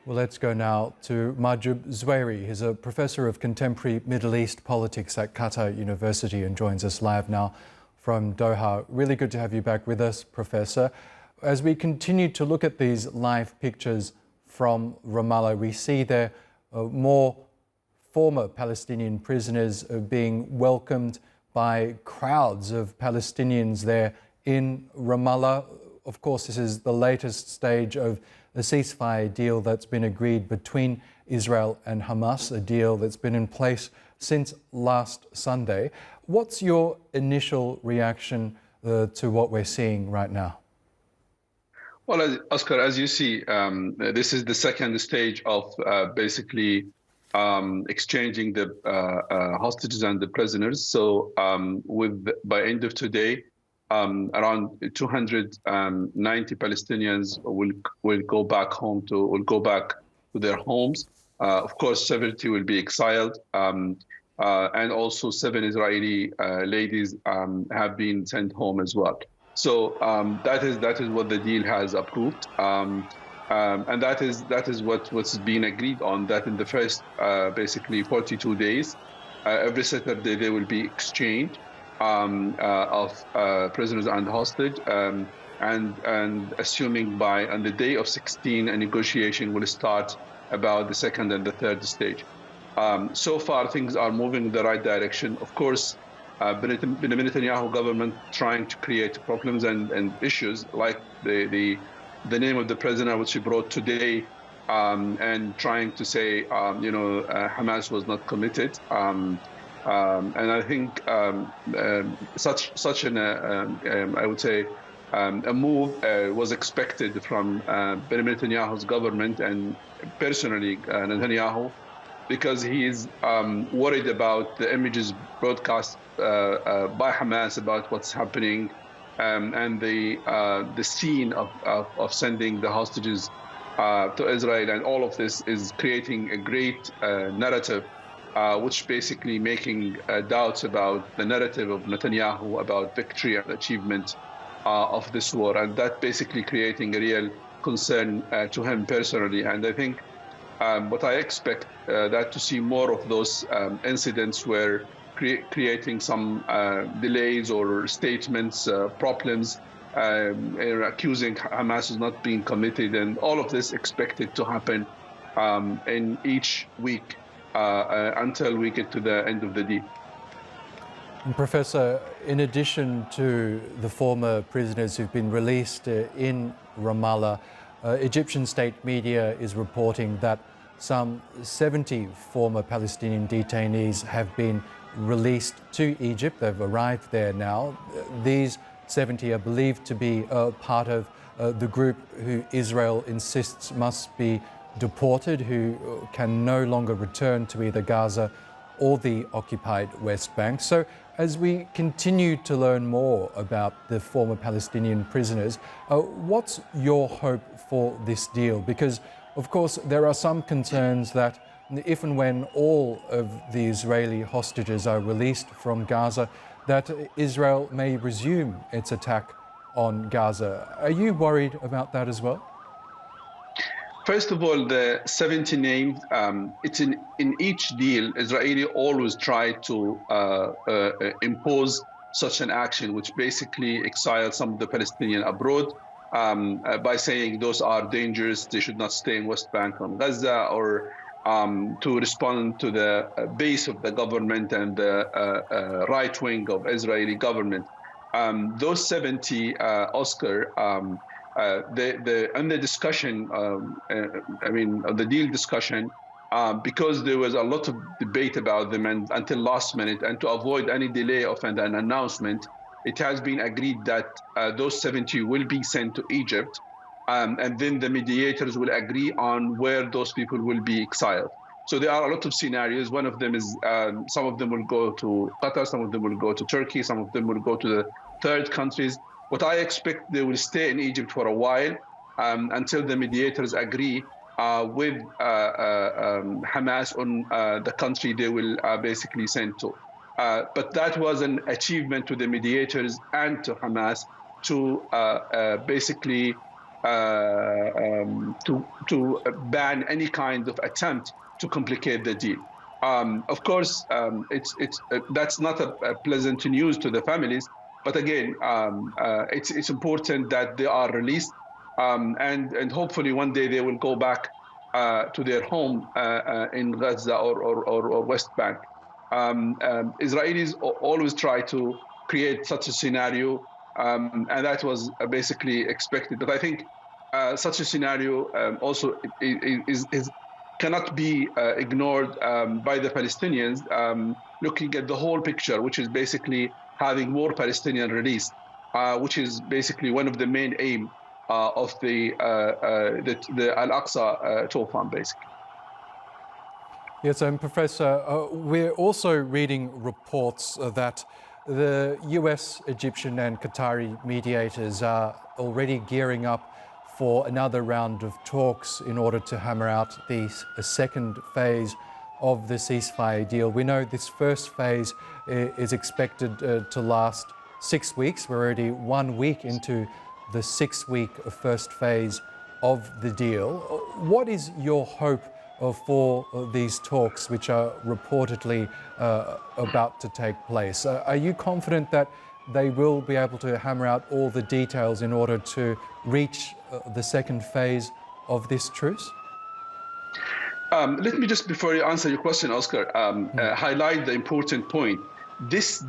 Well, let's go now to Mahjoob Zweiri. He's a professor of contemporary Middle East politics at Qatar University and joins us live now from Doha. Really good to have you back with us, Professor. As we continue to look at these live pictures from Ramallah, we see there more former Palestinian prisoners being welcomed by crowds of Palestinians there in Ramallah. Of course, this is the latest stage of a ceasefire deal that's been agreed between Israel and Hamas, a deal that's been in place since last Sunday. What's your initial reaction to what we're seeing right now? Well, Oscar, as you see, this is the second stage of basically exchanging the hostages and the prisoners. So by end of today, around 290 Palestinians will go back to their homes. Of course, 70 will be exiled, and also 7 Israeli ladies have been sent home as well. So that is what the deal has approved, and that is what's been agreed on. That in the first basically 42 days, every Saturday there will be exchange of prisoners and hostage, and assuming on the day of 16, a negotiation will start about the second and the third stage. So far, things are moving in the right direction. Of course, the Netanyahu government trying to create problems and issues like the name of the prisoner which he brought today, and trying to say Hamas was not committed. And I think such an I would say a move was expected from Benjamin Netanyahu's government and personally Netanyahu, because he is worried about the images broadcast by Hamas about what's happening, and the scene of sending the hostages to Israel, and all of this is creating a great narrative, which basically making doubts about the narrative of Netanyahu about victory and achievement of this war, and that basically creating a real concern to him personally. And I think what I expect that to see more of those incidents where creating some delays or statements, problems, accusing Hamas of not being committed, and all of this expected to happen in each week until we get to the end of the deal. Professor, in addition to the former prisoners who've been released in Ramallah, Egyptian state media is reporting that some 70 former Palestinian detainees have been released to Egypt. They've arrived there now. These 70 are believed to be part of the group who Israel insists must be deported, who can no longer return to either Gaza or the occupied West Bank. So as we continue to learn more about the former Palestinian prisoners, what's your hope for this deal? Because, of course, there are some concerns that if and when all of the Israeli hostages are released from Gaza, that Israel may resume its attack on Gaza. Are you worried about that as well? First of all, the 70 names, it's in each deal, Israeli always try to impose such an action, which basically exiles some of the Palestinians abroad by saying those are dangerous, they should not stay in West Bank or Gaza, or to respond to the base of the government and the right wing of Israeli government. Those 70, Oscar, the discussion, the deal discussion, because there was a lot of debate about them and until last minute, and to avoid any delay of an announcement, it has been agreed that those 70 will be sent to Egypt, and then the mediators will agree on where those people will be exiled. So there are a lot of scenarios. One of them is some of them will go to Qatar, some of them will go to Turkey, some of them will go to the third countries. What I expect, they will stay in Egypt for a while until the mediators agree with Hamas on the country they will basically send to. But that was an achievement to the mediators and to Hamas to basically to ban any kind of attempt to complicate the deal. Of course, that's not a pleasant news to the families, but again, it's important that they are released, and hopefully one day they will go back to their home in Gaza or West Bank. Israelis always try to create such a scenario, and that was basically expected. But I think such a scenario also cannot be ignored by the Palestinians, looking at the whole picture, which is basically having more Palestinian released, which is basically one of the main aim of the Al-Aqsa Tufan, basically. Yes, Professor, we're also reading reports that the US, Egyptian and Qatari mediators are already gearing up for another round of talks in order to hammer out the second phase of the ceasefire deal. We know this first phase is expected to last 6 weeks. We're already 1 week into the 6-week first phase of the deal. What is your hope for these talks, which are reportedly about to take place? Are you confident that they will be able to hammer out all the details in order to reach the second phase of this truce? Let me just, before you answer your question, Oscar, highlight the important point. This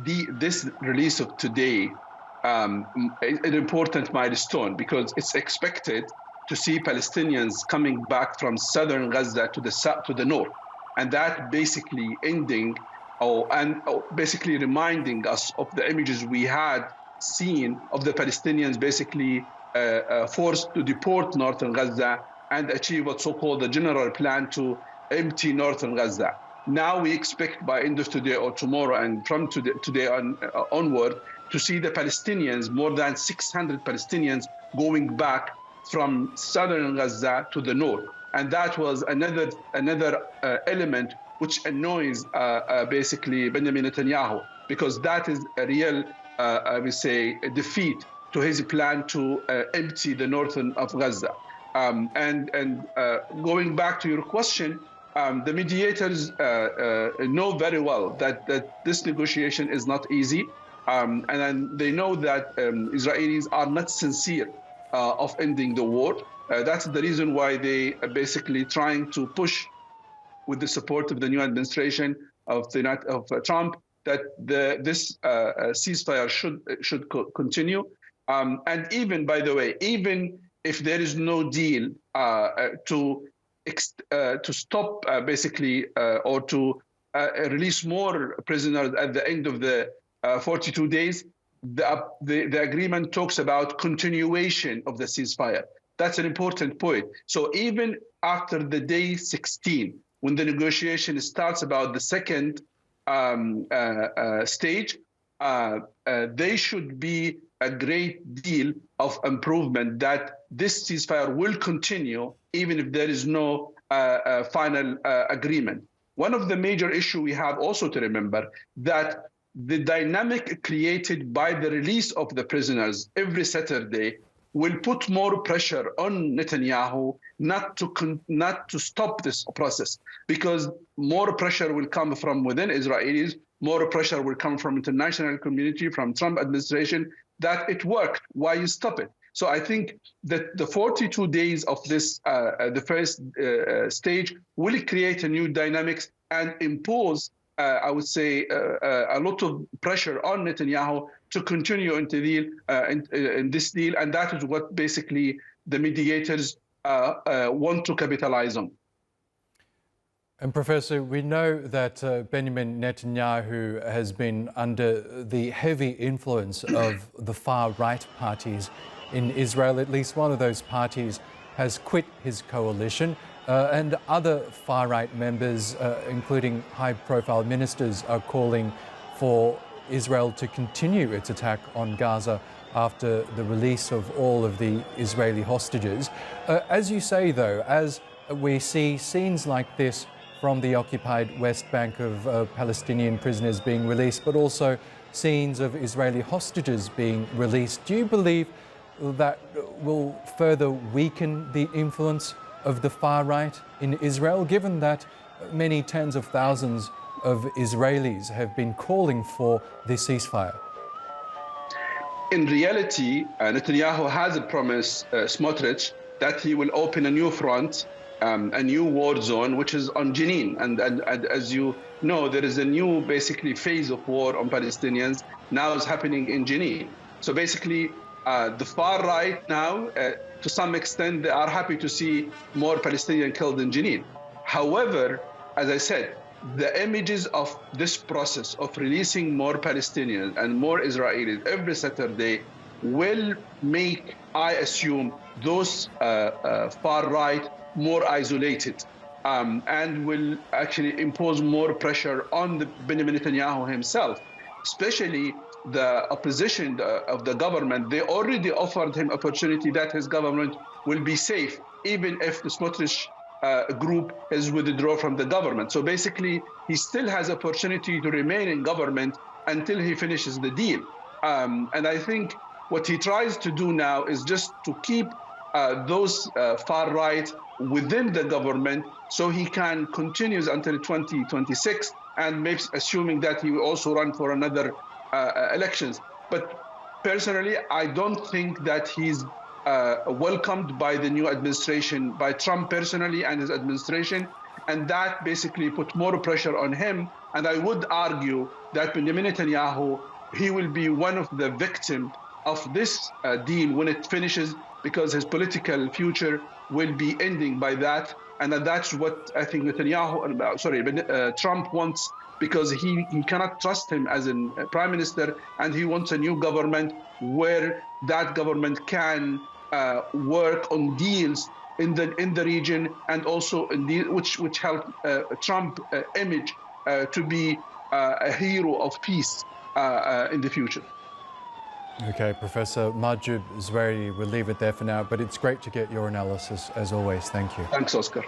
release of today is an important milestone because it's expected to see Palestinians coming back from southern Gaza to the north, and that basically ending basically reminding us of the images we had seen of the Palestinians basically forced to deport northern Gaza and achieve what's so-called the general plan to empty northern Gaza. Now we expect by end of today or tomorrow and from today onward to see the Palestinians, more than 600 Palestinians going back from southern Gaza to the north. And that was another element which annoys basically Benjamin Netanyahu, because that is a real, I would say, a defeat to his plan to empty the northern of Gaza. And going back to your question, the mediators know very well that this negotiation is not easy, and they know that Israelis are not sincere of ending the war. That's the reason why they are basically trying to push, with the support of the new administration of Trump, that this ceasefire should continue. And even, by the way, even if there is no deal to stop basically or to release more prisoners at the end of the 42 days, the agreement talks about continuation of the ceasefire. That's an important point. So even after the day 16, when the negotiation starts about the second stage, there should be a great deal of improvement that this ceasefire will continue even if there is no final agreement. One of the major issues we have also to remember that the dynamic created by the release of the prisoners every Saturday will put more pressure on Netanyahu not to stop this process, because more pressure will come from within Israelis, more pressure will come from international community, from Trump administration, that it worked, why you stop it? So I think that the 42 days of this, the first stage, will create a new dynamics and impose, I would say, a lot of pressure on Netanyahu to continue in this deal, and that is what basically the mediators want to capitalize on. And Professor, we know that Benjamin Netanyahu has been under the heavy influence of the far-right parties in Israel. At least one of those parties has quit his coalition, and other far-right members, including high-profile ministers, are calling for Israel to continue its attack on Gaza after the release of all of the Israeli hostages. As you say, though, as we see scenes like this from the occupied West Bank of Palestinian prisoners being released, but also scenes of Israeli hostages being released, do you believe that will further weaken the influence of the far right in Israel, given that many tens of thousands of Israelis have been calling for this ceasefire? In reality, Netanyahu has promised Smotrich that he will open a new front, a new war zone, which is on Jenin. And as you know, there is a new basically phase of war on Palestinians now is happening in Jenin. So basically, the far right now, to some extent, they are happy to see more Palestinians killed in Jenin. However, as I said, the images of this process of releasing more Palestinians and more Israelis every Saturday will make, I assume, those far right more isolated and will actually impose more pressure on Benjamin Netanyahu himself, especially the opposition of the government. They already offered him opportunity that his government will be safe, even if the Smotrich group is withdraw from the government. So basically, he still has opportunity to remain in government until he finishes the deal. And I think what he tries to do now is just to keep those far right within the government so he can continue until 2026, and maybe assuming that he will also run for another elections. But personally, I don't think that he's welcomed by the new administration, by Trump personally and his administration, and that basically put more pressure on him. And I would argue that Benjamin Netanyahu, he will be one of the victims of this deal when it finishes, because his political future will be ending by that. And that's what I think Trump wants, because he cannot trust him as a prime minister, and he wants a new government where that government can work on deals in the region, and also in which help Trump image to be a hero of peace in the future. Okay, Professor Mahjoob Zweiri, we'll leave it there for now, but it's great to get your analysis as always. Thank you. Thanks, Oscar.